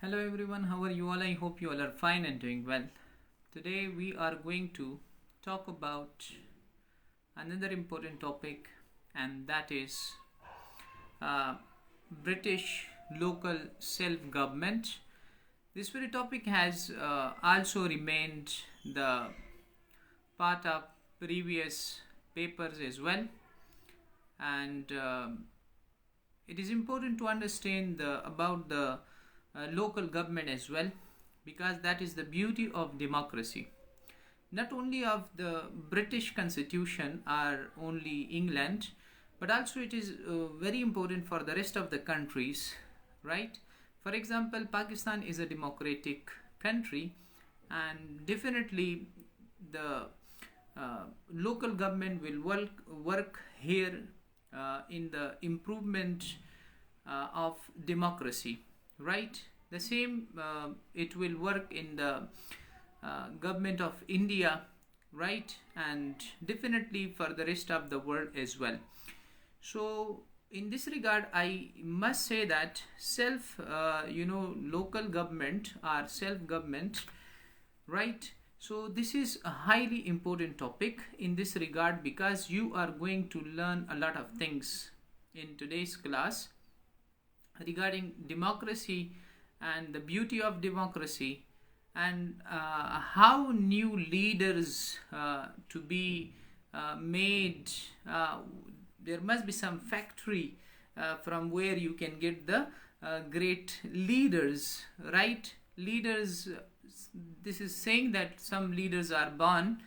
Hello everyone, how are you all? I hope you all are fine and doing well. Today we are going to talk about another important topic, and that is uh, British local self government. This very topic has also remained the part of previous papers as well, and it is important to understand about the local government as well, because that is the beauty of democracy, not only of the British constitution or only England, but also it is very important for the rest of the countries, right? For example, Pakistan is a democratic country, and definitely the local government will work here in the improvement of democracy, right? The same it will work in the government of India, right? And definitely for the rest of the world as well. So in this regard, I must say that local government or self government, right? So this is a highly important topic in this regard, because you are going to learn a lot of things in today's class regarding democracy and the beauty of democracy, and how new leaders to be made. There must be some factory from where you can get the great leaders, right? Leaders, this is saying that some leaders are born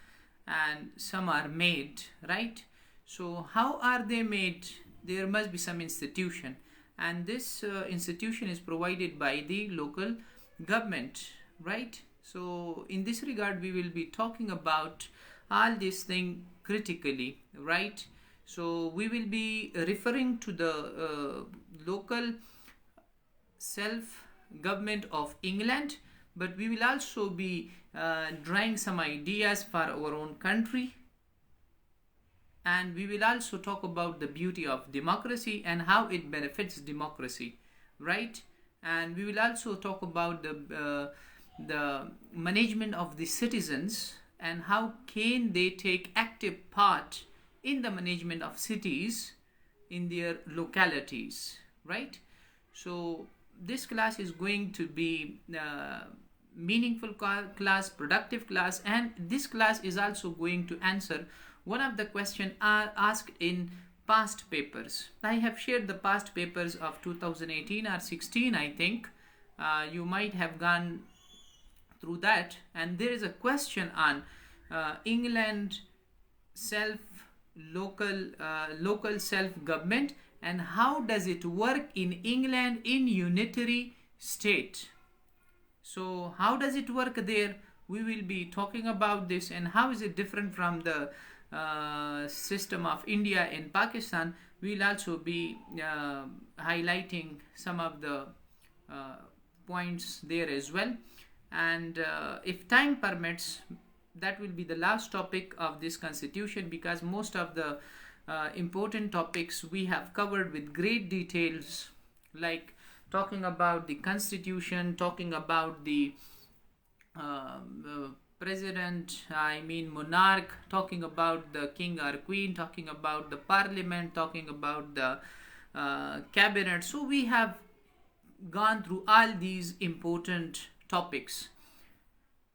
and some are made, right? So how are they made? There must be some institution, and this institution is provided by the local government, right? So in this regard, we will be talking about all these things critically, right? So we will be referring to the local self government of England, but we will also be drawing some ideas for our own country, and we will also talk about the beauty of democracy and how it benefits democracy, right? And we will also talk about the management of the citizens, and how can they take active part in the management of cities in their localities, right? So this class is going to be meaningful class, productive class, and this class is also going to answer one of the questions asked in past papers. I have shared the past papers of 2018 or 16, I think. You might have gone through that, and there is a question on England self local self government, and how does it work in England in unitary state. So how does it work there? We will be talking about this, and how is it different from the system of India and Pakistan. We'll also be highlighting some of the points there as well, and if time permits, that will be the last topic of this constitution, because most of the important topics we have covered with great details, like talking about the constitution, talking about the president, I mean monarch, talking about the king or queen, talking about the parliament, talking about the cabinet. So we have gone through all these important topics,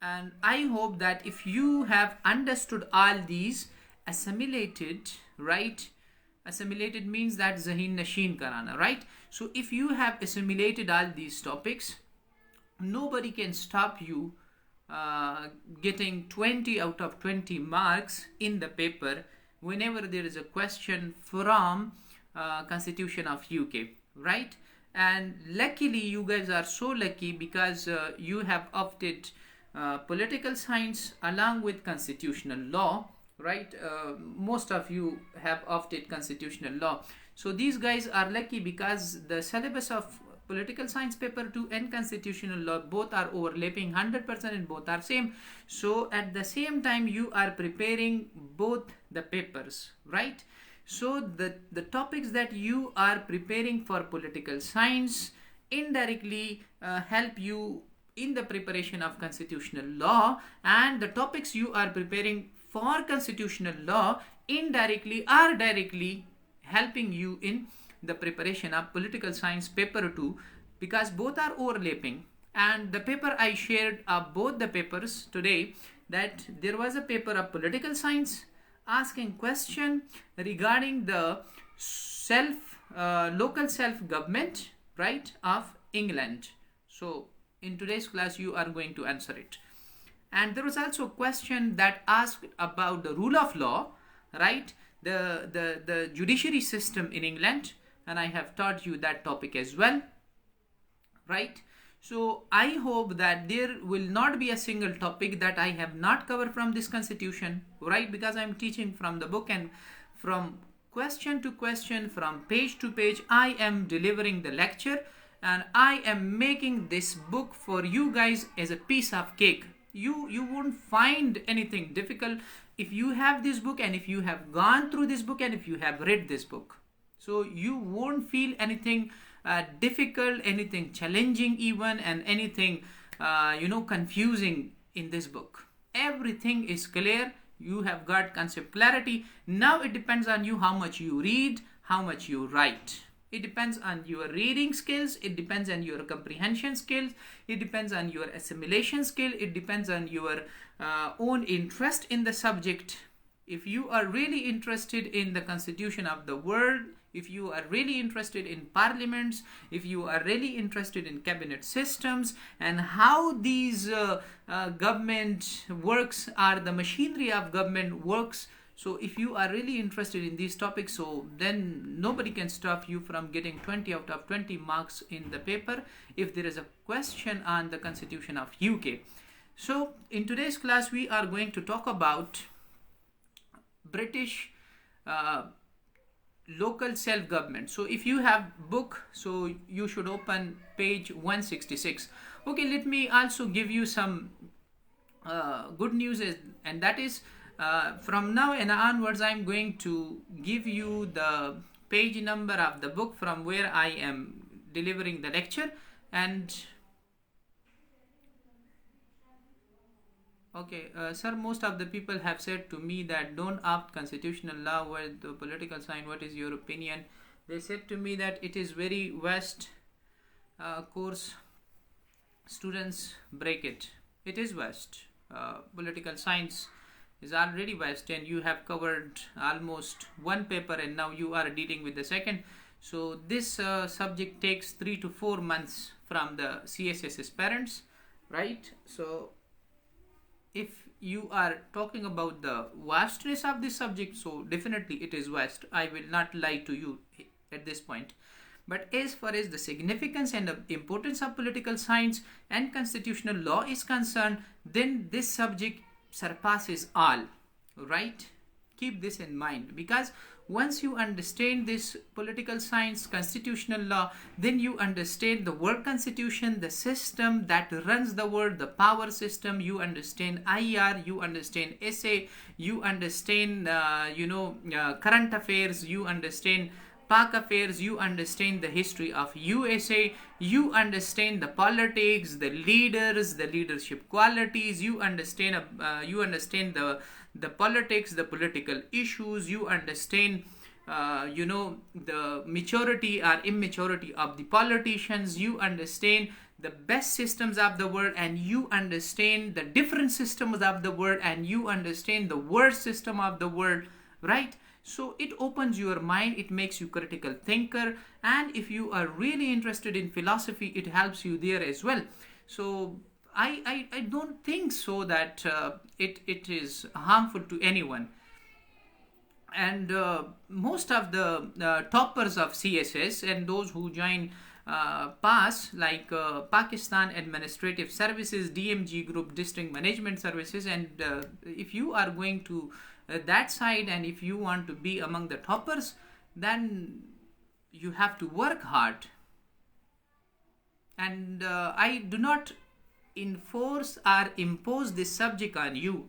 and I hope that if you have understood all these, assimilated, right? Assimilated means that zahin nashin karana, right? So if you have assimilated all these topics, nobody can stop you getting 20 out of 20 marks in the paper whenever there is a question from Constitution of UK, right? And luckily, you guys are so lucky, because you have opted political science along with constitutional law, right? Most of you have opted constitutional law. So these guys are lucky, because the syllabus of political science paper 2 and constitutional law both are overlapping 100%, and both are same. So at the same time, you are preparing both the papers, right? So the topics that you are preparing for political science indirectly help you in the preparation of constitutional law, and the topics you are preparing for constitutional law indirectly or directly helping you in the preparation of political science paper 2, because both are overlapping. And the paper I shared of both the papers today, that there was a paper of political science asking question regarding the local self government, right, of England. So in today's class you are going to answer it. And there was also a question that asked about the rule of law, right, the judiciary system in England, and I have taught you that topic as well, right? So I hope that there will not be a single topic that I have not covered from this constitution, right? Because I'm teaching from the book, and from question to question, from page to page, I am delivering the lecture, and I am making this book for you guys as a piece of cake. You won't find anything difficult if you have this book, and if you have gone through this book, and if you have read this book. So you won't feel anything difficult, anything challenging even, and anything confusing in this book. Everything is clear. You have got concept clarity. Now it depends on you how much you read, how much you write. It depends on your reading skills, it depends on your comprehension skills, it depends on your assimilation skill, it depends on your own interest in the subject. If you are really interested in the constitution of the world, if you are really interested in parliaments, if you are really interested in cabinet systems and how these government works, or the machinery of government works, so if you are really interested in these topics, so then nobody can stop you from getting 20 out of 20 marks in the paper if there is a question on the constitution of UK. So in today's class we are going to talk about British local self-government. So if you have book, so you should open page 166. Okay, let me also give you some good news, and that is from now and onwards I'm going to give you the page number of the book from where I am delivering the lecture. And okay, sir, most of the people have said to me that don't opt constitutional law with the political science. What is your opinion? They said to me that it is very vast course, students break it. It is vast. Political science is already vast, and you have covered almost one paper, and now you are dealing with the second. So this subject takes 3 to 4 months from the CSS aspirants, right? So if you are talking about the vastness of this subject, so definitely it is vast. I will not lie to you at this point. But as far as the significance and the importance of political science and constitutional law is concerned, then this subject surpasses all, right? Keep this in mind, because once you understand this political science, constitutional law, then you understand the world constitution, the system that runs the world, the power system. You understand IR, you understand SA, you understand current affairs, you understand Pak affairs, you understand the history of USA, you understand the politics, the leaders, the leadership qualities, you understand the politics, the political issues, you understand the maturity or immaturity of the politicians, you understand the best systems of the world, and you understand the different systems of the world, and you understand the worst system of the world, right? So it opens your mind, it makes you critical thinker, and if you are really interested in philosophy, it helps you there as well. So I don't think so that it is harmful to anyone. And most of the toppers of CSS and those who join PAS, like Pakistan Administrative Services, DMG Group, District Management Services, and if you are going to that side, and if you want to be among the toppers, then you have to work hard. And I do not enforce or impose this subject on you.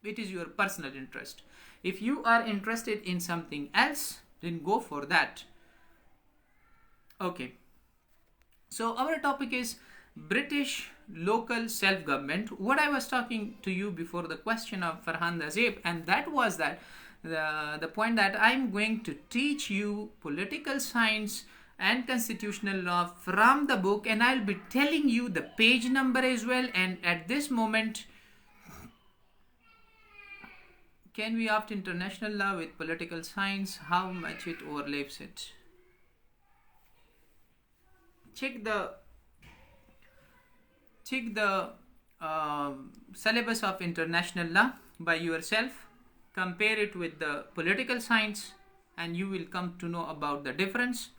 It is your personal interest. If you are interested in something else, then go for that. Okay. So our topic is British local self-government. What I was talking to you before the question of Farhan Azib, and that was that the point that I'm going to teach you political science and constitutional law from the book, and I'll be telling you the page number as well. And at this moment, can we opt international law with political science? How much it overlaps it? Check the syllabus of international law by yourself, compare it with the political science, and you will come to know about the difference,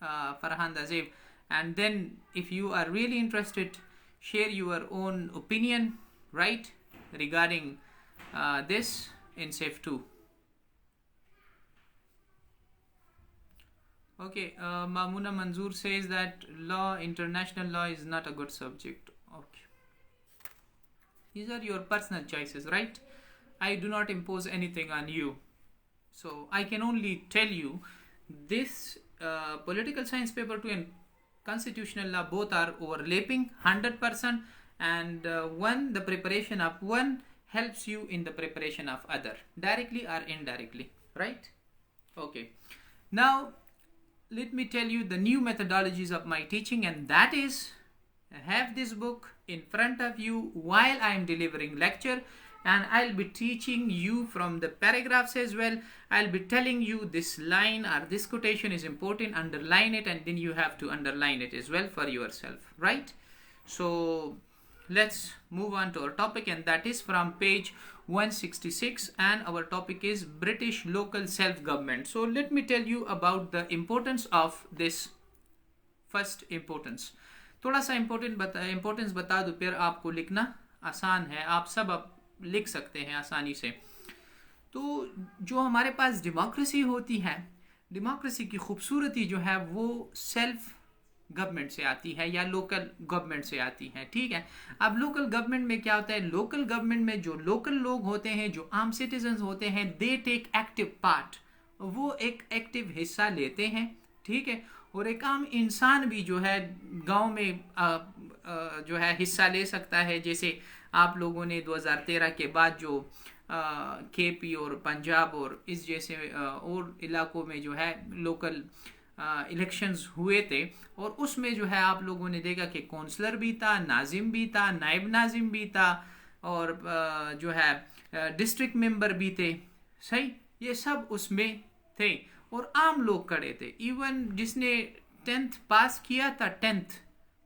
Farhan Azib. And then if you are really interested, share your own opinion, right, regarding this in SAFE 2. Okay, Mamuna Manzoor says that international law is not a good subject. Okay. These are your personal choices, right? I do not impose anything on you. So I can only tell you this political science paper 2 and constitutional law both are overlapping 100%, and the preparation of one helps you in the preparation of other, directly or indirectly, right? Okay. Now, let me tell you the new methodologies of my teaching, and that is have this book in front of you while I am delivering lecture, and I'll be teaching you from the paragraphs as well. I'll be telling you this line or this quotation is important, underline it, and then you have to underline it as well for yourself, right? So let's move on to our topic, and that is from page 166, and our topic is British local self-government. So let me tell you about the importance of this. First importance, थोड़ा सा importance बता दूं, फिर आपको लिखना आसान है, आप सब अब लिख सकते हैं आसानी से. तो जो हमारे पास डेमोक्रेसी होती है, डेमोक्रेसी की खूबसूरती जो है वो सेल्फ गवर्नमेंट से आती है या लोकल गवर्नमेंट से आती है, ठीक है. अब लोकल गवर्नमेंट में क्या होता है, लोकल गवर्नमेंट में जो लोकल लोग होते हैं, जो आम सिटीजन होते हैं, दे टेक एक्टिव पार्ट, वो एक एक्टिव हिस्सा लेते हैं, ठीक है. और एक आम इंसान भी जो है गांव में जो है हिस्सा ले सकता है. जैसे आप लोगों ने 2013 के बाद जो केपी और पंजाब और इस जैसे और इलाकों में जो है लोकल इलेक्शंस हुए थे, और उसमें जो है आप लोगों ने देखा कि काउंसलर भी था, नाजिम भी था, नायब नाजिम भी था, और जो है डिस्ट्रिक्ट मेंबर भी थे, सही, ये सब उसमें थे, और आम लोग खड़े थे. इवन जिसने 10th पास किया था, 10th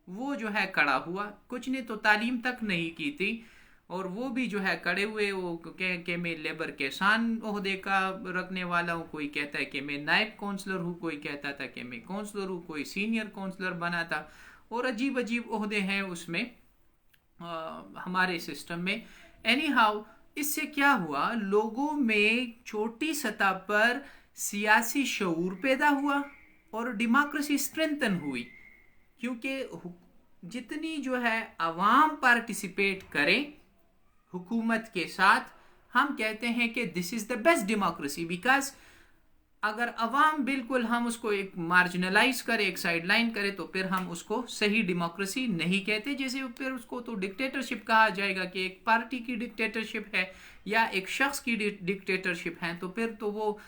वो जो है खड़ा हुआ, कुछ ने तो तालीम तक नहीं की थी, और वो भी जो है खड़े हुए, वो कि मैं लेबर किसान ओहदे का रखने वाला हूँ, कोई कहता है कि मैं नायब काउंसलर हूँ, कोई कहता था कि मैं काउंसलर हूँ, कोई सीनियर काउंसलर बना था, और अजीब अजीब ओहदे हैं उसमें हमारे सिस्टम में. एनी हाउ, इससे क्या हुआ, लोगों में छोटी सतह पर सियासी शऊर पैदा हुआ और डेमोक्रेसी स्ट्रेंथन हुई, क्योंकि जितनी जो है अवाम पार्टिसिपेट करें हुकूमत के साथ, हम कहते हैं कि this is the best democracy. Because अगर अवाम बिल्कुल हम उसको एक मार्जिनलाइज करे, एक साइड लाइन करे, तो फिर हम उसको सही डेमोक्रेसी नहीं कहते. जैसे फिर उसको तो डिक्टेटरशिप कहा जाएगा कि एक पार्टी की डिक्टेटरशिप है या एक शख्स की डिक्टेटरशिप है. तो फिर तो वो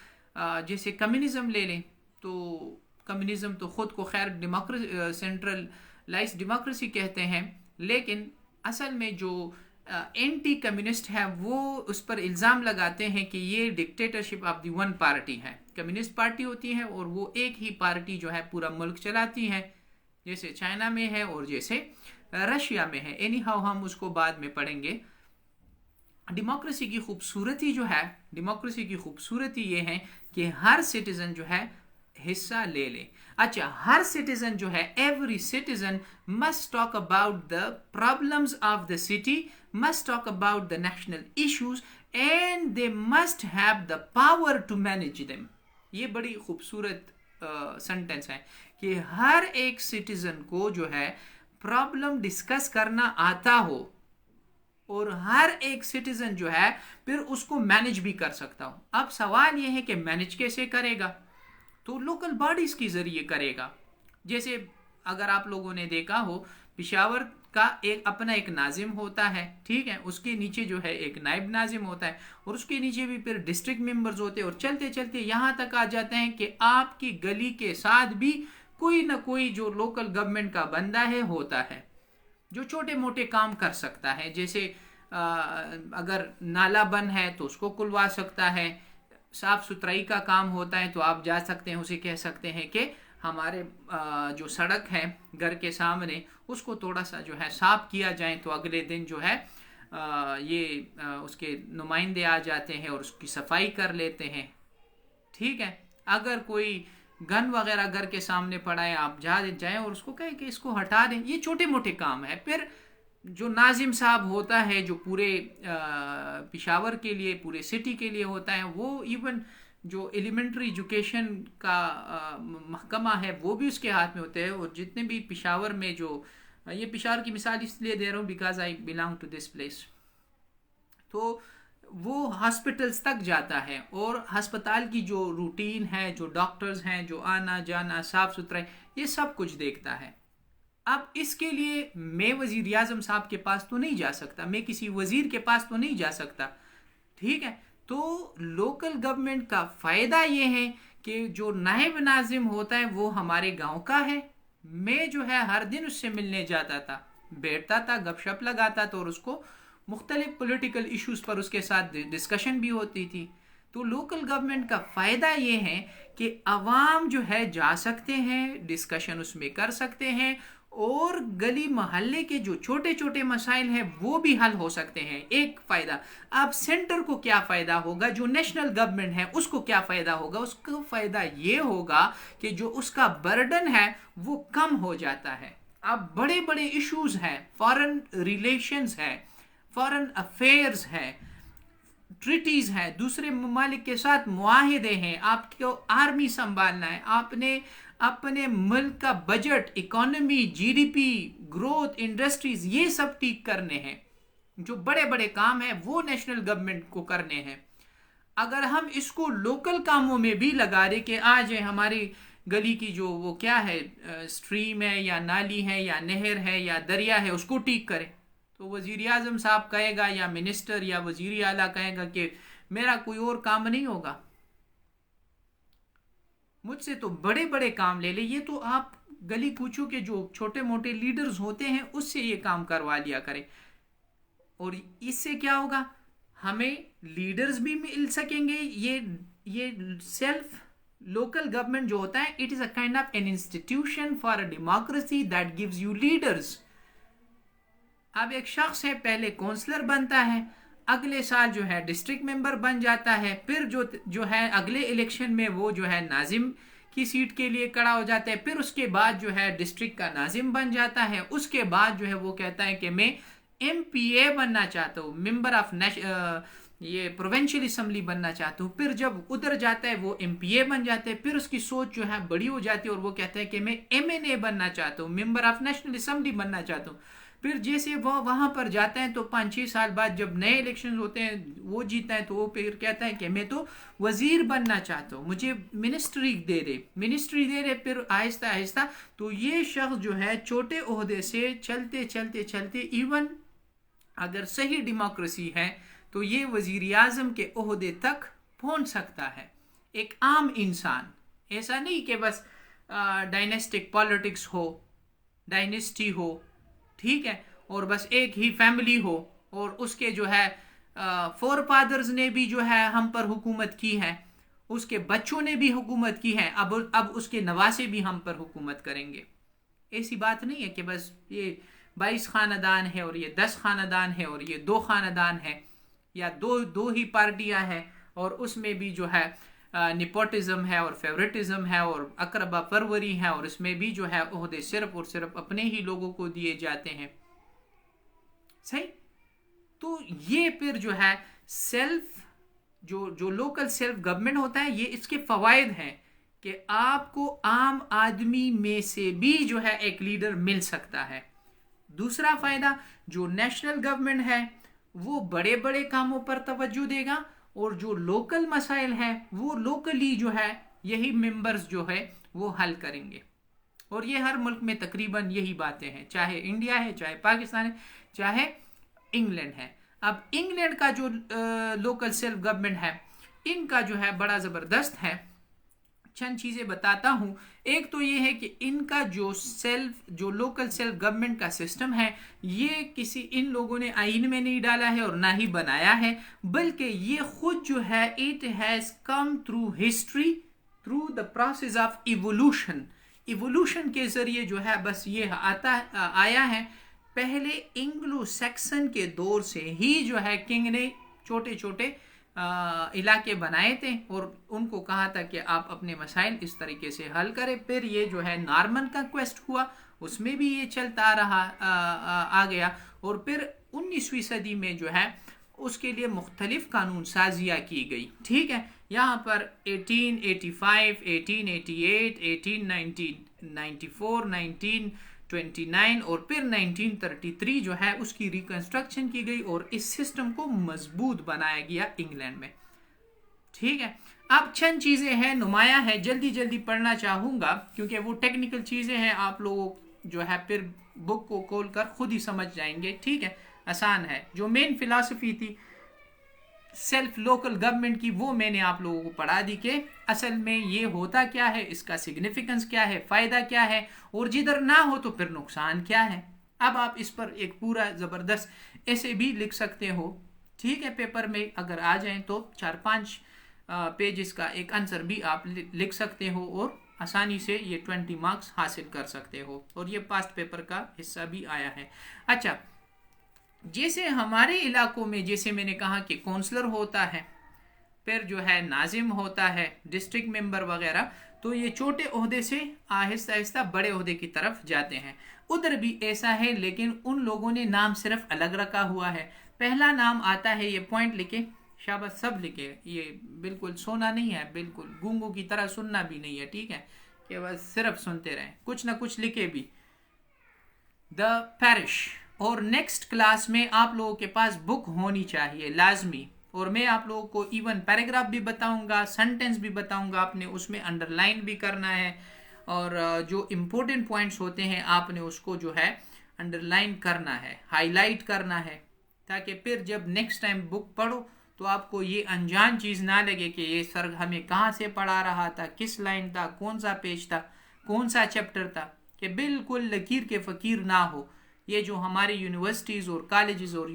जैसे कम्युनिज्म ले लें, तो कम्युनिज्म तो ख़ुद को खैर सेंट्रलाइज डेमोक्रेसी कहते हैं, लेकिन असल में जो एंटी कम्युनिस्ट है वो उस पर इल्ज़ाम लगाते हैं कि ये dictatorship of the one party है. कम्युनिस्ट पार्टी होती है और वो एक ही पार्टी जो है पूरा मुल्क चलाती है, जैसे चाइना में है और जैसे रशिया में है. एनी हाउ हम उसको बाद में पढ़ेंगे. डेमोक्रेसी की खूबसूरती जो है, डेमोक्रेसी की खूबसूरती ये है कि हर सिटीज़न जो है हिस्सा ले ले. अच्छा, हर सिटीजन जो है, every citizen must talk about the problems of the city, must talk about the national issues, and they must have the power to manage them. ये बड़ी खूबसूरत सेंटेंस है कि हर एक सिटीजन को जो है प्रॉब्लम डिस्कस करना आता हो, और हर एक सिटीजन जो है फिर उसको मैनेज भी कर सकता हो. अब सवाल यह है कि मैनेज कैसे करेगा, तो लोकल बॉडीज के जरिए करेगा. जैसे अगर आप लोगों ने देखा हो, पिशावर का एक अपना एक नाजिम होता है, ठीक है, उसके नीचे जो है एक नायब नाजिम होता है, और उसके नीचे भी फिर डिस्ट्रिक्ट मेंबर्स होते हैं, और चलते चलते यहाँ तक आ जाते हैं कि आपकी गली के साथ भी कोई ना कोई जो लोकल गवर्नमेंट का बंदा है होता है, जो छोटे मोटे काम कर सकता है। जैसे अगर नाला बंद है तो उसको खुलवा सकता है, साफ सुथराई का काम होता है तो आप जा सकते हैं, उसे कह सकते हैं कि हमारे जो सड़क है घर के सामने उसको थोड़ा सा जो है साफ किया जाए, तो अगले दिन जो है उसके नुमाइंदे आ जाते हैं और उसकी सफाई कर लेते हैं, ठीक है। अगर कोई गन वगैरह घर के सामने पड़ा है, आप जाएं और उसको कहें कि इसको हटा दें। ये छोटे मोटे काम है। फिर जो नाजिम साहब होता है, जो पूरे पिशावर के लिए, पूरे सिटी के लिए होता है, वो इवन जो एलिमेंट्री एजुकेशन का महकमा है वो भी उसके हाथ में होते हैं। और जितने भी पिशावर में जो, ये पिशावर की मिसाल इसलिए दे रहा हूँ because I belong to this place, तो वो हॉस्पिटल्स तक जाता है और अस्पताल की जो रूटीन है, जो डॉक्टर्स हैं, जो आना जाना, साफ सुथराई, ये सब कुछ देखता है। अब इसके लिए मैं वजीर आजम साहब के पास तो नहीं जा सकता, मैं किसी वजीर के पास तो नहीं जा सकता, ठीक है। तो लोकल गवर्नमेंट का फायदा ये है कि जो नायब नाजिम होता है वो हमारे गांव का है। मैं जो है हर दिन उससे मिलने जाता था, बैठता था, गपशप लगाता था, और उसको मुख्तलिफ पॉलिटिकल इश्यूज पर उसके साथ डिस्कशन भी होती थी। तो लोकल गवर्नमेंट का फ़ायदा ये है कि अवाम जो है जा सकते हैं, डिस्कशन उसमें कर सकते हैं, और गली मोहल्ले के जो छोटे छोटे मसाइल हैं वो भी हल हो सकते हैं। एक फ़ायदा। अब सेंटर को क्या फ़ायदा होगा, जो नेशनल गवर्नमेंट है उसको क्या फ़ायदा होगा? उसको फ़ायदा ये होगा कि जो उसका बर्डन है वो कम हो जाता है। अब बड़े बड़े इश्यूज़ हैं, फॉरेन रिलेशंस है, फॉरेन अफेयर्स है, ट्रिटीज़ हैं, दूसरे ममालिक के साथ मुआहिदे हैं, आपको आर्मी संभालना है, आपने अपने मुल्क का budget, economy, GDP, growth, industries, ये सब ठीक करने हैं। जो बड़े बड़े काम हैं वो नेशनल गवर्नमेंट को करने हैं। अगर हम इसको लोकल कामों में भी लगा दें कि आज हमारी गली की जो वो क्या है, स्ट्रीम है या नाली है या नहर है या दरिया है, उसको ठीक करें, तो वजीर आजम साहब कहेगा या मिनिस्टर या वजीर आला कहेगा कि मेरा कोई और काम नहीं होगा, मुझसे तो बड़े बड़े काम ले ले। ये तो आप गली कूचों के जो छोटे मोटे लीडर्स होते हैं उससे ये काम करवा लिया करें। और इससे क्या होगा, हमें लीडर्स भी मिल सकेंगे। ये सेल्फ लोकल गवर्नमेंट जो होता है, it is a kind of an institution for a democracy that gives you leaders. अब एक शख्स है, पहले काउंसलर बनता है, अगले साल जो है डिस्ट्रिक्ट मेंबर बन जाता है, फिर जो है अगले इलेक्शन में वो जो है नाजिम की सीट के लिए खड़ा हो जाता है, फिर उसके बाद जो है डिस्ट्रिक्ट का नाजिम बन जाता है। उसके बाद जो है वो कहता है कि मैं MPA बनना चाहता हूँ, मेंबर ऑफ ये प्रोविंशियल असम्बली बनना चाहता हूँ। फिर जब उधर जाता है वो MPA बन जाता है, फिर उसकी सोच जो है बड़ी हो जाती है और वो कहता है कि मैं MNA बनना चाहता हूँ, मेंबर ऑफ नेशनल असम्बली बनना चाहता हूँ। फिर जैसे वो वहां पर जाते हैं तो 5-6 साल बाद जब नए इलेक्शन होते हैं वो जीता है, तो वो फिर कहता है कि मैं तो वजीर बनना चाहता हूँ, मुझे मिनिस्ट्री दे दे। फिर आहिस्ता आहिस्ता तो ये शख्स जो है छोटे ओहदे से चलते चलते चलते, इवन अगर सही डेमोक्रेसी है तो ये वजीर आजम के ओहदे तक पहुंच सकता है। एक आम इंसान, ऐसा नहीं कि बस डायनेस्टिक पॉलिटिक्स हो, डायनेस्टी हो, ठीक है, और बस एक ही फैमिली हो और उसके जो है फोर फादर्स ने भी जो है हम पर हुकूमत की है, उसके बच्चों ने भी हुकूमत की है, अब उसके नवासे भी हम पर हुकूमत करेंगे। ऐसी बात नहीं है कि बस ये 22 खानदान है और ये 10 खानदान है और ये 2 खानदान है, या दो ही पार्टियां हैं और उसमें भी जो है निपोटिज्म है और फेवरेटिज्म है और अकरबा परवरी है, और इसमें भी जो है ओहदे सिर्फ और सिर्फ अपने ही लोगों को दिए जाते हैं। सही। तो ये फिर जो है सेल्फ जो लोकल सेल्फ गवर्नमेंट होता है, ये इसके फवायद हैं कि आपको आम आदमी में से भी जो है एक लीडर मिल सकता है। दूसरा फायदा, जो नेशनल गवर्नमेंट है वो बड़े बड़े कामों पर तवज्जो देगा, और जो लोकल मसाइल हैं वो लोकली जो है यही मेंबर्स जो है वो हल करेंगे। और ये हर मुल्क में तकरीबन यही बातें हैं, चाहे इंडिया है, चाहे पाकिस्तान है, चाहे इंग्लैंड है। अब इंग्लैंड का जो लोकल सेल्फ गवर्नमेंट है, इनका जो है बड़ा ज़बरदस्त है। चंद चीज़ें बताता हूँ। एक तो ये है कि इनका जो लोकल सेल्फ गवर्नमेंट का सिस्टम है, ये किसी इन लोगों ने आइन में नहीं डाला है और ना ही बनाया है, बल्कि ये खुद जो है it has come through history, through the process of evolution के ज़रिए जो है बस ये आया है। पहले एंग्लो सैक्सन के दौर से ही जो है किंग ने छोटे छोटे इलाके बनाए थे और उनको कहा था कि आप अपने मसाइल इस तरीके से हल करें। फिर ये जो है नॉर्मन का क्वेस्ट हुआ, उसमें भी ये चलता रहा, आ गया। और फिर 19वीं सदी में जो है उसके लिए मुख्तलिफ कानून साजियाँ की गई। ठीक है, यहाँ पर 1885, 1888, 1894, 1929 और फिर 1933 जो है उसकी रिकंस्ट्रक्शन की गई और इस सिस्टम को मजबूत बनाया गया इंग्लैंड में। ठीक है, अब चंद चीज़ें हैं नुमाया है, जल्दी जल्दी पढ़ना चाहूँगा क्योंकि वो टेक्निकल चीज़ें हैं, आप लोग जो है फिर बुक को खोल कर खुद ही समझ जाएंगे। ठीक है, आसान है। जो मेन फिलॉसफी थी सेल्फ लोकल गवर्नमेंट की, वो मैंने आप लोगों को पढ़ा दी कि असल में ये होता क्या है, इसका सिग्निफिकेंस क्या है, फ़ायदा क्या है, और जिधर ना हो तो फिर नुकसान क्या है। अब आप इस पर एक पूरा ज़बरदस्त ऐसे भी लिख सकते हो। ठीक है, पेपर में अगर आ जाएं तो 4-5 पेजेस का एक आंसर भी आप लिख सकते हो और आसानी से ये 20 मार्क्स हासिल कर सकते हो, और ये पास्ट पेपर का हिस्सा भी आया है। अच्छा, जैसे हमारे इलाकों में जैसे मैंने कहा कि काउंसलर होता है, फिर जो है नाजिम होता है, डिस्ट्रिक्ट मेंबर वगैरह, तो ये छोटे ओहदे से आहिस्ता आहिस्ता बड़े ओहदे की तरफ जाते हैं। उधर भी ऐसा है, लेकिन उन लोगों ने नाम सिर्फ अलग रखा हुआ है। पहला नाम आता है, ये पॉइंट लिखे, शाबाश सब लिखे, ये बिल्कुल सोना नहीं है, बिल्कुल गूंगों की तरह सुनना भी नहीं है। ठीक है, कि बस सिर्फ सुनते रहें, कुछ ना कुछ लिखे भी। The parish. और नेक्स्ट क्लास में आप लोगों के पास बुक होनी चाहिए लाजमी, और मैं आप लोगों को इवन पैराग्राफ भी बताऊंगा, सेंटेंस भी बताऊंगा, आपने उसमें अंडरलाइन भी करना है, और जो इम्पोर्टेंट पॉइंट्स होते हैं आपने उसको जो है अंडरलाइन करना है, हाईलाइट करना है, ताकि फिर जब नेक्स्ट टाइम बुक पढ़ो तो आपको ये अनजान चीज़ ना लगे कि ये सर हमें कहाँ से पढ़ा रहा था, किस लाइन था, कौन सा पेज था, कौन सा चैप्टर था, कि बिल्कुल लकीर के फ़कीर ना हो। ये जो हमारे यूनिवर्सिटीज़ और कॉलेजेस और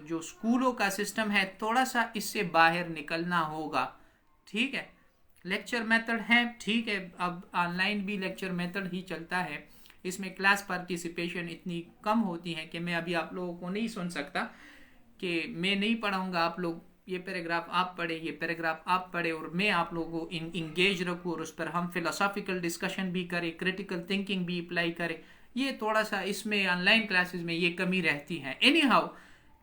जो स्कूलों का सिस्टम है, थोड़ा सा इससे बाहर निकलना होगा। ठीक है, लेक्चर मेथड है, ठीक है, अब ऑनलाइन भी लेक्चर मेथड ही चलता है, इसमें क्लास पार्टिसिपेशन इतनी कम होती है कि मैं अभी आप लोगों को नहीं सुन सकता कि मैं नहीं पढ़ाऊँगा, आप लोग ये पैराग्राफ आप पढ़े, ये पैराग्राफ आप पढ़े, और मैं आप लोगों को इंगेज रखूँ और उस पर हम फिलोसॉफिकल डिस्कशन भी करें, क्रिटिकल थिंकिंग भी अप्लाई करें। ये थोड़ा सा इसमें ऑनलाइन क्लासेस में ये कमी रहती है। एनी हाउ,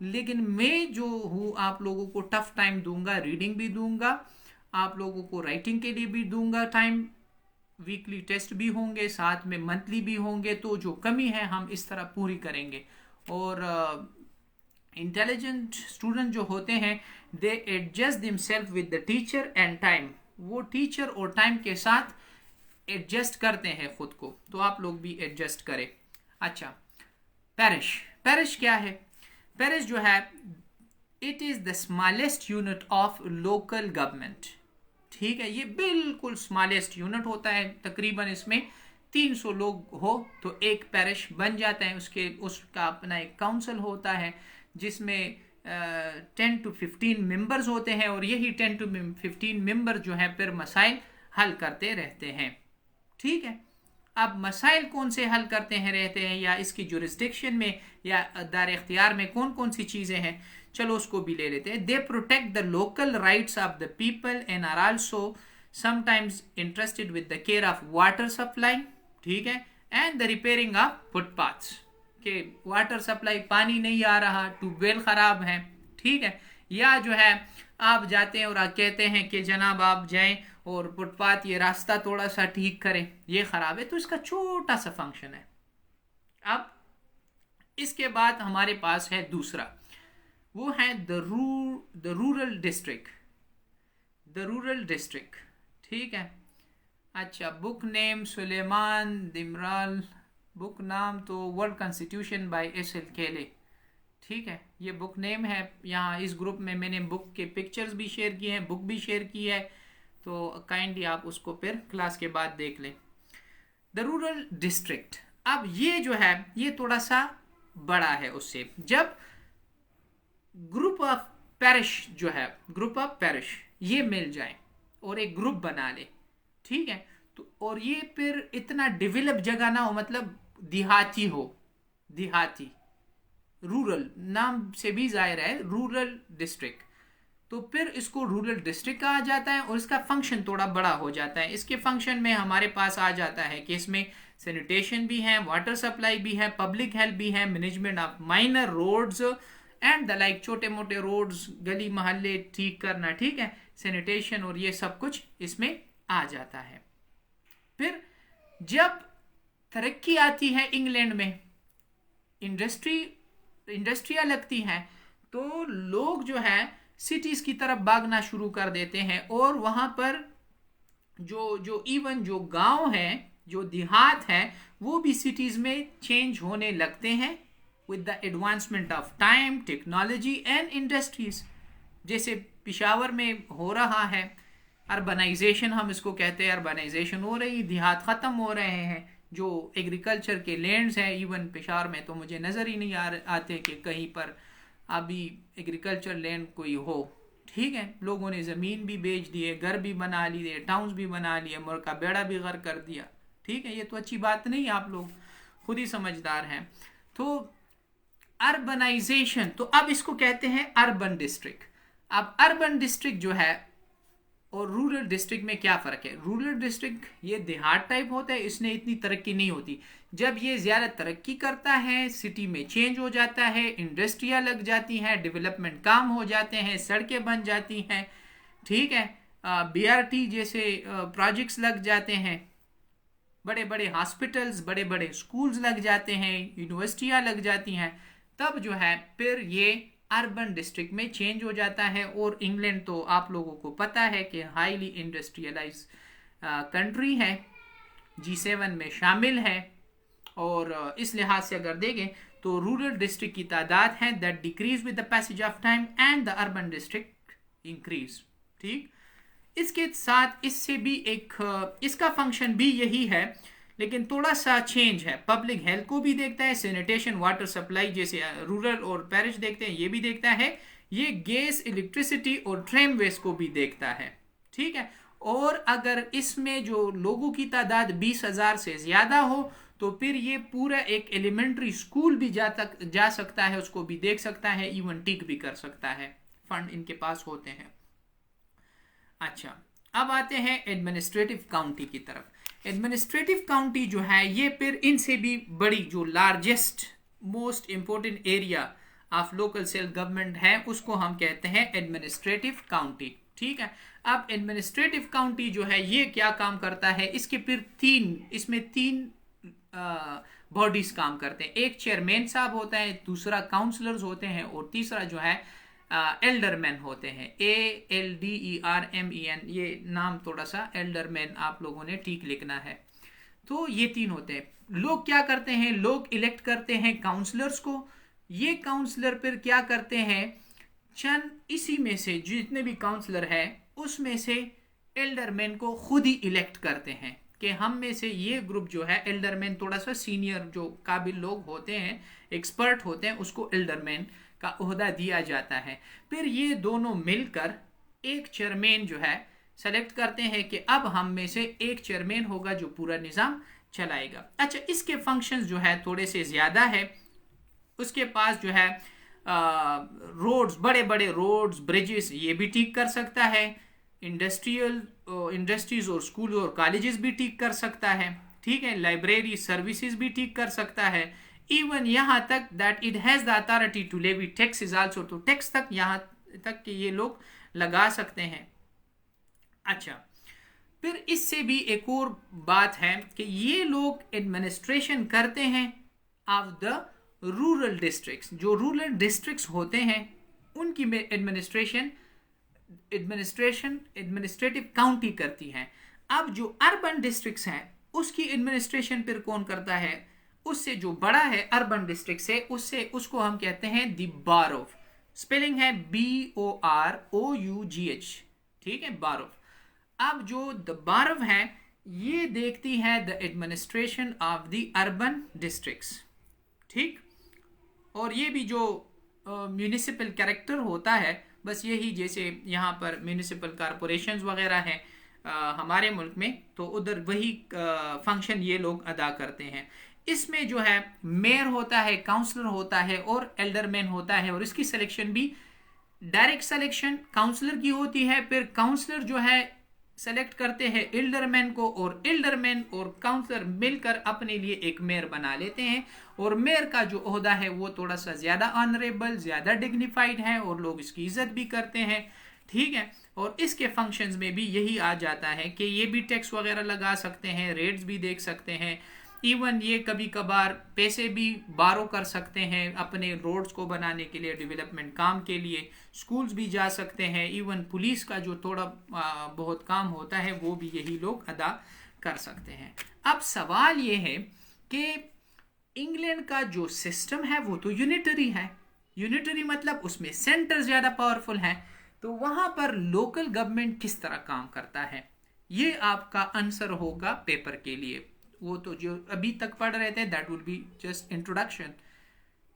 लेकिन मैं जो हूँ आप लोगों को टफ टाइम दूंगा, रीडिंग भी दूंगा, आप लोगों को राइटिंग के लिए भी दूंगा टाइम, वीकली टेस्ट भी होंगे, साथ में मंथली भी होंगे, तो जो कमी है हम इस तरह पूरी करेंगे। और इंटेलिजेंट स्टूडेंट जो होते हैं, they adjust themselves with the teacher and time, वो टीचर और टाइम के साथ एडजस्ट करते हैं खुद को, तो आप लोग भी एडजस्ट करें। अच्छा, पैरिश। पैरिश क्या है? पैरिश जो है, it is the smallest unit of local government. ठीक है, ये बिल्कुल स्मॉलेस्ट यूनिट होता है, तकरीबन इसमें 300 लोग हो तो एक पैरिश बन जाता है। उसका अपना एक काउंसिल होता है जिसमें 10 to 15 मेंबर्स होते हैं, और यही 10 to 15 मेंबर जो है फिर मसाइल हल करते रहते हैं। ठीक है, अब मसाइल कौन से हल करते हैं रहते हैं, या इसकी जुरिस्डिक्शन में या दार इख्तियार में कौन कौन सी चीज़ें हैं, चलो उसको भी ले लेते हैं। They protect the local rights of the people and are also sometimes interested with the care of water supply. ठीक है, and the repairing of footpaths, के वाटर सप्लाई, पानी नहीं आ रहा, ट्यूबवेल ख़राब है। ठीक है, या जो है आप जाते हैं और आप कहते हैं कि जनाब आप जाएं और फुटपाथ ये रास्ता थोड़ा सा ठीक करें, ये ख़राब है, तो इसका छोटा सा फंक्शन है। अब इसके बाद हमारे पास है दूसरा, वो है the rural district. The rural district, ठीक है। अच्छा, बुक नेम सुलेमान दिमराल, बुक नाम तो world constitution by S L केले। ठीक है, ये बुक नेम है। यहाँ इस ग्रुप में मैंने बुक के पिक्चर्स भी शेयर किए हैं, बुक भी शेयर की है, तो काइंडली आप उसको फिर क्लास के बाद देख लें। द रूरल डिस्ट्रिक्ट, अब ये जो है ये थोड़ा सा बड़ा है उससे। जब ग्रुप ऑफ पैरिश जो है, ग्रुप ऑफ पैरिश ये मिल जाए और एक ग्रुप बना ले, ठीक है, तो और ये फिर इतना डेवलप जगह ना हो, मतलब देहाती हो, देहाती, रूरल नाम से भी जाहिर है रूरल डिस्ट्रिक्ट, तो फिर इसको रूरल डिस्ट्रिक्ट कहा जाता है और इसका फंक्शन थोड़ा बड़ा हो जाता है। इसके फंक्शन में हमारे पास आ जाता है कि इसमें सैनिटेशन भी है, वाटर सप्लाई भी है, पब्लिक हेल्थ भी है, management of minor roads and the like, छोटे मोटे रोड्स, गली मोहल्ले ठीक करना, ठीक है, सैनिटेशन और ये सब कुछ इसमें आ जाता है। फिर जब तरक्की आती है इंग्लैंड में, इंडस्ट्रियाँ लगती हैं, तो लोग जो है सिटीज़ की तरफ भागना शुरू कर देते हैं और वहाँ पर जो इवन जो गांव हैं, जो देहात हैं, वो भी सिटीज़ में चेंज होने लगते हैं with the advancement of time, technology and industries. जैसे पिशावर में हो रहा है अर्बनाइजेशन, हम इसको कहते हैं, अर्बनाइजेशन हो रही, देहात ख़त्म हो रहे हैं, जो एग्रीकल्चर के लैंड्स हैं, इवन पिशावर में तो मुझे नज़र ही नहीं आते कि कहीं पर अभी एग्रीकल्चर लैंड कोई हो। ठीक है, लोगों ने ज़मीन भी बेच दिए, घर भी बना लिए, टाउन्स भी बना लिए, मुल्क का बेड़ा भी गर्क कर दिया। ठीक है, ये तो अच्छी बात नहीं, आप लोग खुद ही समझदार हैं। तो अर्बनाइजेशन, तो अब इसको कहते हैं अर्बन डिस्ट्रिक्ट। अब अर्बन डिस्ट्रिक्ट जो है और रूरल डिस्ट्रिक्ट में क्या फ़र्क है? रूरल डिस्ट्रिक्ट ये देहात टाइप होता है, इसने इतनी तरक्की नहीं होती। जब ये ज़्यादा तरक्की करता है, सिटी में चेंज हो जाता है, इंडस्ट्रियाँ लग जाती हैं, डेवलपमेंट काम हो जाते हैं, सड़कें बन जाती हैं, ठीक है, BRT जैसे प्रोजेक्ट्स लग जाते हैं, बड़े बड़े हॉस्पिटल्स, बड़े बड़े स्कूल्स लग जाते हैं, यूनिवर्सिटियाँ लग जाती हैं, तब जो है फिर ये अर्बन डिस्ट्रिक्ट में चेंज हो जाता है। और इंग्लैंड तो आप लोगों को पता है कि हाईली इंडस्ट्रियलाइज कंट्री है, G7 में शामिल है, और इस लिहाज से अगर देखें तो रूरल डिस्ट्रिक्ट की तादाद है that decrease with the passage of time and the urban district increase. ठीक, इसके साथ इससे भी एक इसका फंक्शन भी यही है, लेकिन थोड़ा सा चेंज है। पब्लिक हेल्थ को भी देखता है, सैनिटेशन, वाटर सप्लाई जैसे रूरल और पैरिश देखते हैं, ये भी देखता है। ये गैस, इलेक्ट्रिसिटी और ट्रेनवेज को भी देखता है। ठीक है, और अगर इसमें जो लोगों की तादाद 20,000 से ज़्यादा हो तो फिर ये पूरा एक एलिमेंट्री स्कूल भी जा सकता है, उसको भी देख सकता है, इवन टिक भी कर सकता है, फंड इनके पास होते हैं। अच्छा, अब आते हैं एडमिनिस्ट्रेटिव काउंटी की तरफ। एडमिनिस्ट्रेटिव काउंटी जो है ये फिर इनसे भी बड़ी, जो largest most important area of local self government है, उसको हम कहते हैं एडमिनिस्ट्रेटिव काउंटी। ठीक है, अब एडमिनिस्ट्रेटिव काउंटी जो है ये क्या काम करता है? इसके फिर इसमें तीन बॉडीज काम करते हैं। एक चेयरमैन साहब होता है, दूसरा काउंसलर्स होते हैं, और तीसरा जो है एल्डरमैन होते हैं, ALDERMEN। ये नाम थोड़ा सा एल्डरमैन आप लोगों ने ठीक लिखना है। तो ये तीन होते हैं। लोग क्या करते हैं? लोग इलेक्ट करते हैं काउंसलर्स को। ये काउंसलर फिर क्या करते हैं? चंद इसी में से जितने भी काउंसलर है उसमें से एल्डरमैन को खुद ही इलेक्ट करते हैं कि हम में से ये ग्रुप जो है, एल्डरमैन थोड़ा सा सीनियर जो काबिल लोग होते हैं, एक्सपर्ट होते हैं, उसको एल्डरमैन का ओहदा दिया जाता है। फिर ये दोनों मिलकर एक चेयरमैन जो है सेलेक्ट करते हैं कि अब हम में से एक चेयरमैन होगा जो पूरा निज़ाम चलाएगा। अच्छा, इसके फंक्शंस जो है थोड़े से ज़्यादा है। उसके पास जो है रोड्स, बड़े बड़े रोड्स, ब्रिजेस, ये भी ठीक कर सकता है। इंडस्ट्रीज और स्कूल और कॉलेजेस भी ठीक कर सकता है। ठीक है, लाइब्रेरी सर्विसेज भी ठीक कर सकता है। इवन यहाँ तक that it has the authority to levy taxes also, तो टैक्स तक यहाँ तक कि ये लोग लगा सकते हैं। अच्छा, फिर इससे भी एक और बात है कि ये लोग एडमिनिस्ट्रेशन करते हैं ऑफ द रूरल डिस्ट्रिक्ट्स। जो रूरल डिस्ट्रिक्ट्स होते हैं उनकी एडमिनिस्ट्रेटिव काउंटी करती हैं। अब जो अर्बन डिस्ट्रिक्ट्स हैं उसकी एडमिनिस्ट्रेशन फिर कौन करता है? उससे जो बड़ा है अर्बन डिस्ट्रिक्ट से, उससे उसको हम कहते हैं द बारो। स्पेलिंग है BOROUGH, ठीक है, बारो। अब जो द बारो है ये देखती है the administration of the urban districts, ठीक। और ये भी जो म्यूनिसिपल कैरेक्टर होता है, बस यही जैसे यहाँ पर म्यूनिसिपल कॉरपोरेशंस वगैरह हैं हमारे मुल्क में, तो उधर वही फंक्शन ये लोग अदा करते हैं। इसमें जो है मेयर होता है, काउंसलर होता है और एल्डरमैन होता है, और इसकी सिलेक्शन भी डायरेक्ट सिलेक्शन काउंसलर की होती है। फिर काउंसलर जो है सेलेक्ट करते हैं एल्डरमैन को, और एल्डरमैन और काउंसलर मिलकर अपने लिए एक मेयर बना लेते हैं। और मेयर का जो ओहदा है वो थोड़ा सा ज़्यादा ऑनरेबल, ज़्यादा डिग्निफाइड है और लोग इसकी इज्जत भी करते हैं, ठीक है। और इसके फंक्शंस में भी यही आ जाता है कि ये भी टैक्स वगैरह लगा सकते हैं, रेट्स भी देख सकते हैं, इवन ये कभी कभार पैसे भी बारो कर सकते हैं अपने रोड्स को बनाने के लिए, डेवलपमेंट काम के लिए, स्कूल्स भी जा सकते हैं, इवन पुलिस का जो थोड़ा बहुत काम होता है वो भी यही लोग अदा कर सकते हैं। अब सवाल ये है कि इंग्लैंड का जो सिस्टम है वो तो यूनिटरी है। यूनिटरी मतलब उसमें सेंटर ज़्यादा पावरफुल है, तो वहाँ पर लोकल गवर्नमेंट किस तरह काम करता है, ये आपका आंसर होगा पेपर के लिए। वो तो जो अभी तक पढ़ रहे थे that will be just introduction,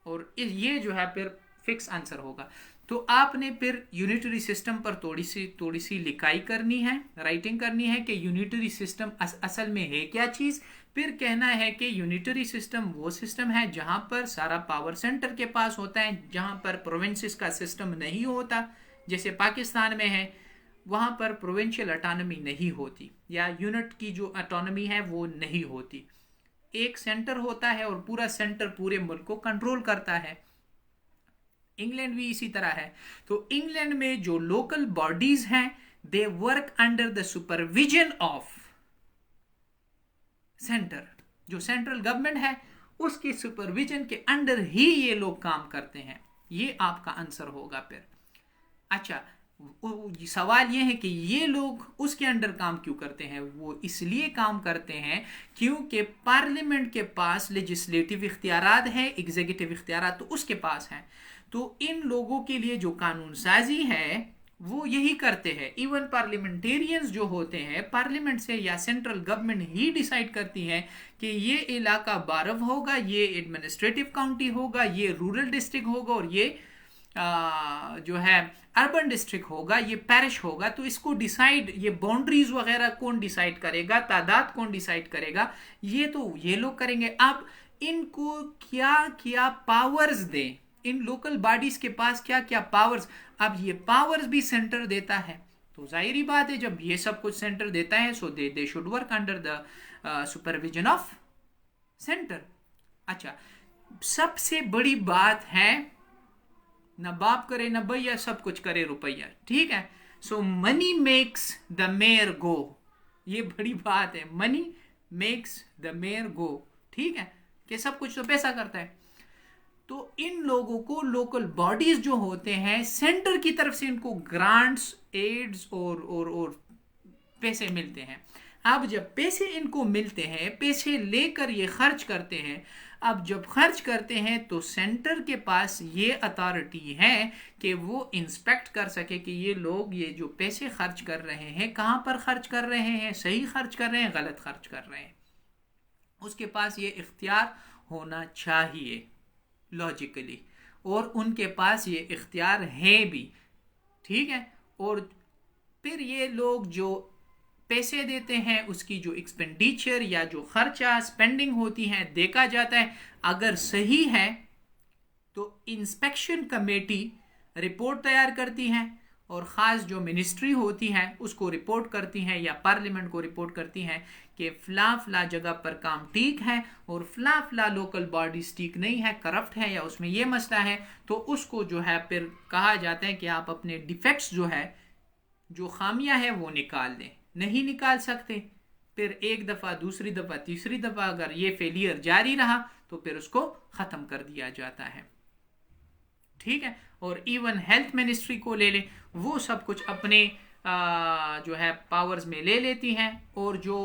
और ये जो है फिर फिक्स आंसर होगा। तो आपने फिर यूनिटरी सिस्टम पर थोड़ी सी लिखाई करनी है, राइटिंग करनी है कि यूनिटरी सिस्टम असल में है क्या चीज़। फिर कहना है कि यूनिटरी सिस्टम वो सिस्टम है जहाँ पर सारा पावर सेंटर के पास होता है, जहाँ पर प्रोविंसेस का सिस्टम नहीं होता, जैसे पाकिस्तान में है, वहाँ पर प्रोविंशियल ऑटोनॉमी नहीं होती, या यूनिट की जो ऑटोनॉमी है वो नहीं होती। एक सेंटर होता है और पूरा सेंटर पूरे मुल्क को कंट्रोल करता है। इंग्लैंड भी इसी तरह है। तो इंग्लैंड में जो लोकल बॉडीज हैं they work under the supervision of centre. जो सेंट्रल गवर्नमेंट है उसके सुपरविजन के अंडर ही ये लोग काम करते हैं। ये आपका आंसर होगा फिर। अच्छा, सवाल ये है कि ये लोग उसके अंडर काम क्यों करते हैं? वो इसलिए काम करते हैं क्योंकि पार्लियामेंट के पास लेजिस्लेटिव इख्तियारात है, एग्जीक्यूटिव इख्तियारात तो उसके पास हैं। तो इन लोगों के लिए जो कानून साजी है वो यही करते हैं। इवन पार्लियामेंटेरियंस जो होते हैं, पार्लियामेंट से या सेंट्रल गवर्नमेंट ही डिसाइड करती है कि ये इलाका बारव होगा, ये एडमिनिस्ट्रेटिव काउंटी होगा, ये रूरल डिस्ट्रिक्ट होगा, और ये जो है अर्बन डिस्ट्रिक्ट होगा, ये पैरिश होगा। तो इसको डिसाइड, ये बाउंड्रीज वगैरह कौन डिसाइड करेगा, तादाद कौन डिसाइड करेगा, ये तो ये लोग करेंगे। अब इनको क्या क्या पावर्स दें, इन लोकल बॉडीज के पास क्या क्या पावर्स, अब ये पावर्स भी सेंटर देता है। तो जाहिर बात है जब ये सब कुछ सेंटर देता है so they should work under the supervision of centre. अच्छा, सबसे बड़ी बात है न बाप करे न भैया, सब कुछ करे रुपया, ठीक है। सो मनी मेक्स द मेयर गो, ये बड़ी बात है, मनी मेक्स द मेयर गो, ठीक है, कि सब कुछ तो पैसा करता है। तो इन लोगों को लोकल बॉडीज जो होते हैं सेंटर की तरफ से इनको ग्रांट्स, एड्स और पैसे मिलते हैं। अब जब पैसे इनको मिलते हैं, पैसे लेकर ये खर्च करते हैं। अब जब खर्च करते हैं तो सेंटर के पास ये अथॉरिटी है कि वो इंस्पेक्ट कर सके कि ये लोग ये जो पैसे खर्च कर रहे हैं कहाँ पर खर्च कर रहे हैं, सही खर्च कर रहे हैं, गलत खर्च कर रहे हैं। उसके पास ये इख्तियार होना चाहिए लॉजिकली, और उनके पास ये इख्तियार है भी, ठीक है। और फिर ये लोग जो पैसे देते हैं उसकी जो एक्सपेंडिचर या जो खर्चा स्पेंडिंग होती है देखा जाता है। अगर सही है तो इंस्पेक्शन कमेटी रिपोर्ट तैयार करती है, और ख़ास जो मिनिस्ट्री होती है उसको रिपोर्ट करती हैं या पार्लियामेंट को रिपोर्ट करती हैं कि फ़ला जगह पर काम ठीक है और फ़ला लोकल बॉडीज़ ठीक नहीं है, करप्ट है, या उसमें ये मसला है। तो उसको जो है फिर कहा जाता है कि आप अपने डिफेक्ट्स जो है, जो खामियां है वो निकाल दें। नहीं निकाल सकते, फिर एक दफ़ा, दूसरी दफ़ा, तीसरी दफ़ा अगर ये फेलियर जारी रहा तो फिर उसको ख़त्म कर दिया जाता है, ठीक है। और इवन हेल्थ मिनिस्ट्री को ले लें, वो सब कुछ अपने जो है पावर्स में ले लेती हैं, और जो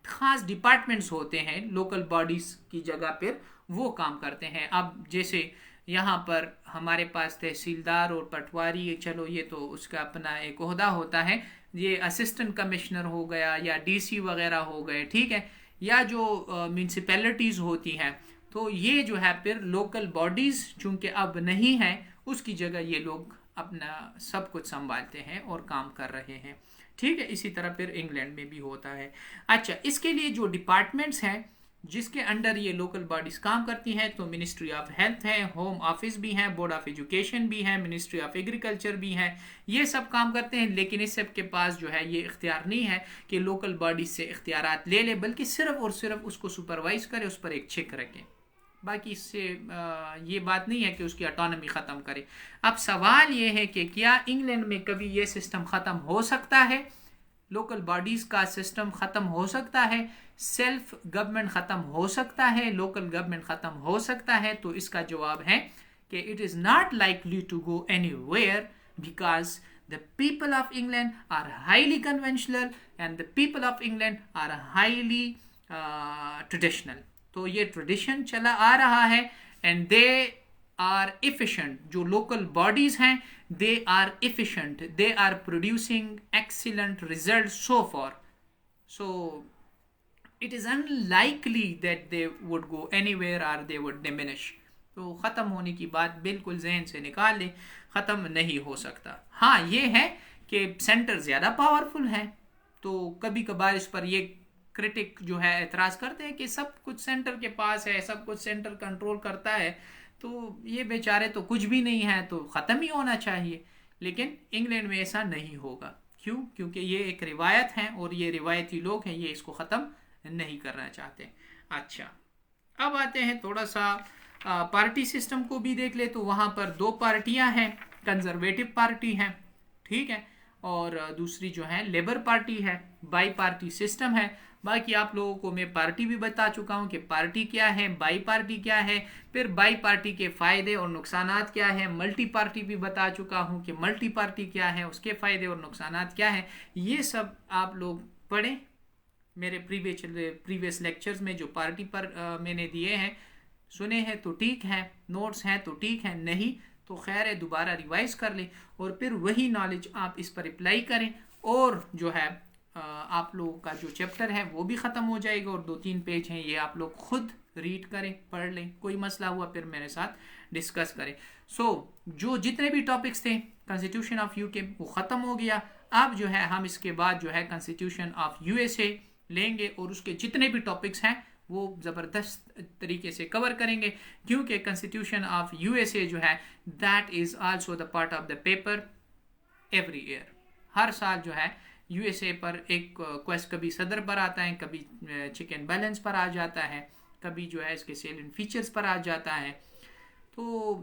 खास डिपार्टमेंट्स होते हैं लोकल बॉडीज़ की जगह पर वो काम करते हैं। अब जैसे यहाँ पर हमारे पास तहसीलदार और पटवारी, चलो ये तो उसका अपना एक ओहदा होता है, ये असिस्टेंट कमिश्नर हो गया या डीसी वगैरह हो गए, ठीक है, या जो म्यूनसिपैलिटीज़ होती हैं, तो ये जो है फिर लोकल बॉडीज़ चूँकि अब नहीं है, उसकी जगह ये लोग अपना सब कुछ संभालते हैं और काम कर रहे हैं, ठीक है। इसी तरह फिर इंग्लैंड में भी होता है। अच्छा, इसके लिए जो डिपार्टमेंट्स हैं जिसके अंडर ये लोकल बॉडीज काम करती हैं, तो मिनिस्ट्री ऑफ हेल्थ है, होम ऑफिस भी है, बोर्ड ऑफ एजुकेशन भी है, मिनिस्ट्री ऑफ एग्रीकल्चर भी है, ये सब काम करते हैं। लेकिन इस सब के पास जो है ये इख्तियार नहीं है कि लोकल बॉडीज से इख्तियारात ले ले, बल्कि सिर्फ और सिर्फ उसको सुपरवाइज करे, उस पर एक चेक रखें। बाकी इससे ये बात नहीं है कि उसकी ऑटोनॉमी ख़त्म करे। अब सवाल ये है कि क्या इंग्लैंड में कभी ये सिस्टम ख़त्म हो सकता है, लोकल बॉडीज़ का सिस्टम ख़त्म हो सकता है, सेल्फ गवर्नमेंट ख़त्म हो सकता है, लोकल गवर्नमेंट ख़त्म हो सकता है? तो इसका जवाब है कि it is not likely to go anywhere, because the people of England are highly conventional and the people of England are highly traditional. तो ये ट्रेडिशन चला आ रहा है, एंड दे आर efficient. जो लोकल बॉडीज हैं they are efficient, they are producing excellent results so far, so it is unlikely that they would go anywhere or they would diminish. तो ख़त्म होने की बात बिल्कुल जहन से निकाल ले, ख़त्म नहीं हो सकता। हाँ ये है कि सेंटर ज़्यादा पावरफुल है, तो कभी कभार इस पर ये क्रिटिक जो है एतराज़ करते हैं कि सब कुछ सेंटर के पास है, सब कुछ सेंटर कंट्रोल करता है, तो ये बेचारे तो कुछ भी नहीं है, तो ख़त्म ही होना चाहिए। लेकिन इंग्लैंड में ऐसा नहीं होगा। क्यों? क्योंकि ये एक रिवायत है और ये रिवायती लोग हैं, ये इसको ख़त्म नहीं करना चाहते। अच्छा, अब आते हैं थोड़ा सा पार्टी सिस्टम को भी देख ले। तो वहाँ पर दो पार्टियाँ हैं, कंजर्वेटिव पार्टी है, ठीक है, और दूसरी जो है लेबर पार्टी है। बाई पार्टी सिस्टम है। बाकी आप लोगों को मैं पार्टी भी बता चुका हूँ कि पार्टी क्या है, बाई पार्टी क्या है, फिर बाई पार्टी के फ़ायदे और नुकसानात क्या है। मल्टी पार्टी भी बता चुका हूँ कि मल्टी पार्टी क्या है, उसके फ़ायदे और नुकसानात क्या है। ये सब आप लोग पढ़ें मेरे प्रीवियस लेक्चर्स में, जो पार्टी पर मैंने दिए हैं। सुने हैं तो ठीक है, नोट्स हैं तो ठीक है, नहीं तो खैर है दोबारा रिवाइज कर लें और फिर वही नॉलेज आप इस पर अप्लाई करें, और जो है आप लोगों का जो चैप्टर है वो भी ख़त्म हो जाएगा। और 2-3 पेज हैं, ये आप लोग खुद रीड करें, पढ़ लें, कोई मसला हुआ फिर मेरे साथ डिस्कस करें। जो जितने भी टॉपिक्स थे कॉन्स्टिट्यूशन ऑफ यूके वो ख़त्म हो गया। अब जो है हम इसके बाद जो है कॉन्स्टिट्यूशन ऑफ यूएसए लेंगे और उसके जितने भी टॉपिक्स हैं वो ज़बरदस्त तरीके से कवर करेंगे, क्योंकि कॉन्स्टिट्यूशन ऑफ यूएसए जो है that is also the part of the paper every year. हर साल जो है यूएसए पर एक क्वेश्चन कभी सदर पर आता है, कभी चिकन बैलेंस पर आ जाता है, कभी जो है इसके सेलिएंट फीचर्स पर आ जाता है। तो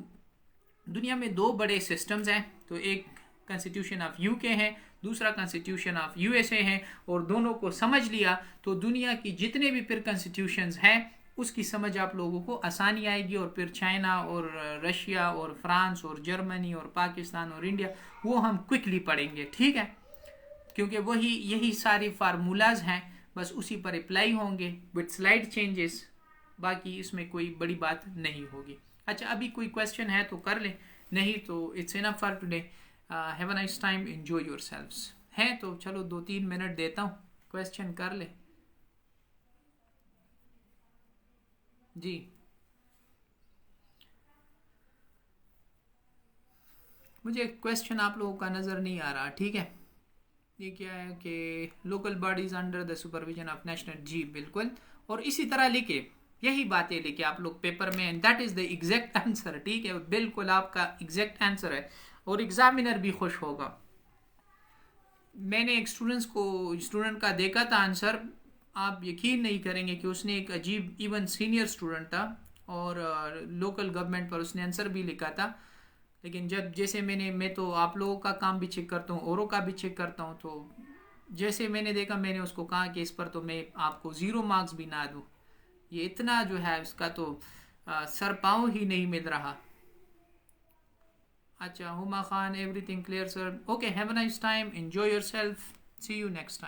दुनिया में दो बड़े सिस्टम्स हैं, तो एक कॉन्स्टिट्यूशन ऑफ यूके है, दूसरा कॉन्स्टिट्यूशन ऑफ यूएसए है, और दोनों को समझ लिया तो दुनिया की जितने भी फिर कॉन्स्टिट्यूशंस हैं उसकी समझ आप लोगों को आसानी आएगी। और फिर चाइना और रशिया और फ्रांस और जर्मनी और पाकिस्तान और इंडिया वो हम क्विकली पढ़ेंगे, ठीक है, क्योंकि यही सारी फार्मूलाज हैं, बस उसी पर अप्लाई होंगे विद स्लाइड चेंजेस। बाकी इसमें कोई बड़ी बात नहीं होगी। अच्छा, अभी कोई क्वेश्चन है तो कर ले, नहीं तो it's enough for today. Have a nice time, enjoy yourselves. हैं तो चलो 2-3 मिनट देता हूँ, क्वेश्चन कर ले जी। मुझे क्वेश्चन आप लोगों का नज़र नहीं आ रहा, ठीक है। ये क्या है कि local bodies under the supervision of national, जी बिल्कुल, और इसी तरह लिखे, यही बातें लिखे आप लोग पेपर में, and that is the exact answer, ठीक है, बिल्कुल आपका एग्जैक्ट आंसर है, और एग्जामिनर भी खुश होगा। मैंने एक स्टूडेंट का देखा था आंसर, आप यकीन नहीं करेंगे कि उसने एक अजीब, इवन सीनियर स्टूडेंट था, और लोकल गवर्नमेंट पर उसने आंसर भी लिखा था। लेकिन जब जैसे मैं तो आप लोगों का काम भी चेक करता हूँ, औरों का भी चेक करता हूँ, तो जैसे मैंने देखा, मैंने उसको कहा कि इस पर तो मैं आपको 0 मार्क्स भी ना दूँ, ये इतना जो है इसका तो सर पाँव ही नहीं मिल रहा। Acha, Huma Khan, everything clear, sir. Okay, have a nice time. Enjoy yourself. See you next time.